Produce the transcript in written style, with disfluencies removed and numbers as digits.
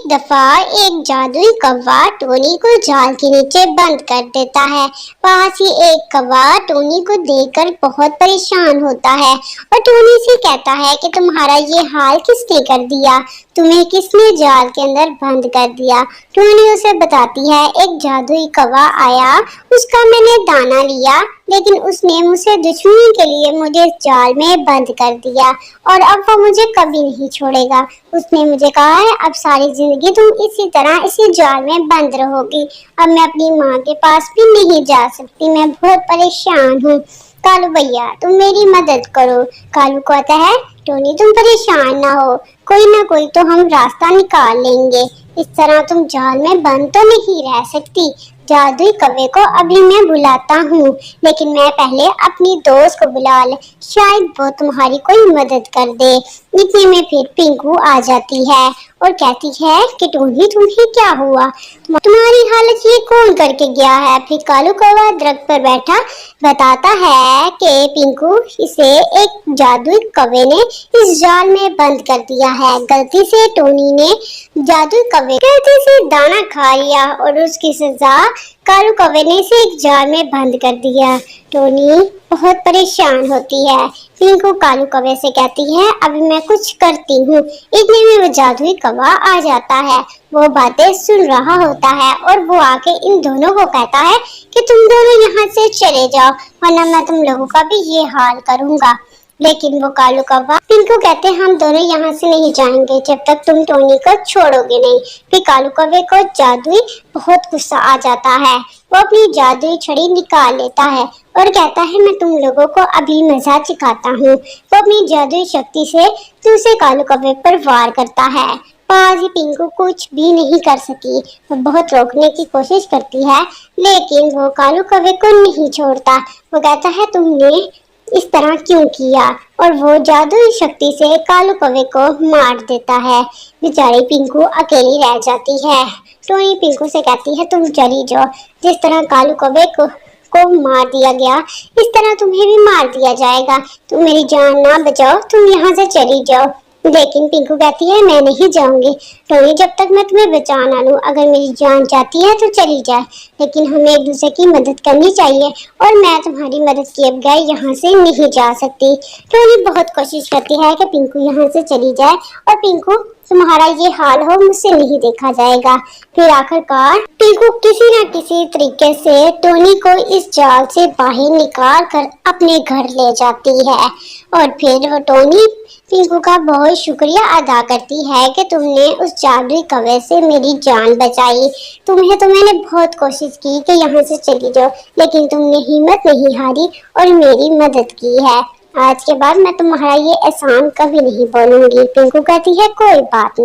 दफा एक जादुई कौवा टोनी को जाल के नीचे बंद कर देता है। पास ही एक कौवा टोनी को देखकर बहुत परेशान होता है और टोनी से कहता है कि तुम्हारा ये हाल किसने कर दिया, तुम्हें किसने जाल के अंदर बंद कर दिया। टोनी उसे बताती है, एक जादुई कौवा आया, उसका मैंने दाना लिया, लेकिन उसने मुझसे दुश्मनी के लिए मुझे जाल में बंद कर दिया और अब वो मुझे कभी नहीं छोड़ेगा। उसने मुझे कहा है अब सारी जिंदगी तुम इसी तरह इसी जाल में बंद रहोगी। अब मैं अपनी माँ के पास भी नहीं जा सकती, मैं बहुत परेशान हूँ। कालू भैया तुम मेरी मदद करो। कालू कहता है, टोनी तुम परेशान ना हो, कोई ना कोई तो हम रास्ता निकाल लेंगे। इस तरह तुम जाल में बंद तो नहीं रह सकती। जादुई कौवे को अभी मैं बुलाता हूँ, लेकिन मैं पहले अपनी दोस्त को बुला ले, शायद वो तुम्हारी कोई मदद कर दे। इतने में फिर पिंकू आ जाती है और कहती है कि टोनी तुम्हें क्या हुआ, तुम्हारी हालत ये कौन करके गया है। फिर कालू कौवा दरख्त पर बैठा बताता है कि पिंकू इसे एक जादुई कौवे ने इस जाल में बंद कर दिया है। गलती से टोनी ने जादुई कौवे गलती से दाना खा लिया और उसकी सजा कालू कौवे ने इसे एक जाल में बंद कर दिया। टोनी बहुत परेशान होती है। पिंकू कालू कौवे से कहती है, अभी मैं कुछ करती हूँ। इतने में वो जादुई कौवा आ जाता है, वो बातें सुन रहा होता है और वो आके इन दोनों को कहता है कि तुम दोनों यहाँ से चले जाओ, वरना मैं तुम लोगों का भी ये हाल करूँगा। लेकिन वो कालू कौवा पिंकू कहते हैं, हम दोनों यहाँ से नहीं जाएंगे जब तक तुम टोनी को छोड़ोगे नहीं। फिर कालू कौवे को जादुई बहुत गुस्सा आ जाता है, वो अपनी जादुई छड़ी निकाल लेता है और कहता है, मैं तुम लोगों को अभी मजा सिखाता हूँ। वो अपनी जादुई शक्ति से दूसरे कालू कौवे पर वार करता है। पास ही पिंकू कुछ भी नहीं कर सकी, वो बहुत रोकने की कोशिश करती है, लेकिन वो कालू कौवे को नहीं छोड़ता। वो कहता है, तुमने इस तरह क्यों किया, और वो जादुई शक्ति से कालू कौवे को मार देता है। बेचारी पिंकू अकेली रह जाती है। टोनी पिंकू से कहती है, तुम चली जाओ, जिस तरह कालू कौवे को मार दिया गया इस तरह तुम्हें भी मार दिया जाएगा। तुम मेरी जान ना बचाओ, तुम यहाँ से चली जाओ। लेकिन पिंकू कहती है, मैं नहीं जाऊंगी टोनी, जब तक मैं तुम्हें बचा ना लूं। अगर मेरी जान जाती है तो चली जाए, लेकिन हमें एक दूसरे की मदद करनी चाहिए और मैं तुम्हारी मदद किए बगैर यहाँ से नहीं जा सकती। टोनी बहुत कोशिश करती है कि पिंकू यहाँ से चली जाए और पिंकू तुम्हारा ये हाल हो मुझसे नहीं देखा जाएगा। फिर आखिरकार पिंकू किसी न किसी तरीके से टोनी को इस जाल से बाहर निकाल कर अपने घर ले जाती है और फिर वो टोनी पिंकू का बहुत शुक्रिया अदा करती है कि तुमने उस जादुई कौवे से मेरी जान बचाई। तुम्हें तो मैंने बहुत कोशिश की कि यहाँ से चली जाओ, लेकिन तुमने हिम्मत नहीं हारी और मेरी मदद की है। आज के बाद मैं तुम्हारा ये एहसान कभी नहीं भूलूंगी। पिंकू कहती है, कोई बात नहीं।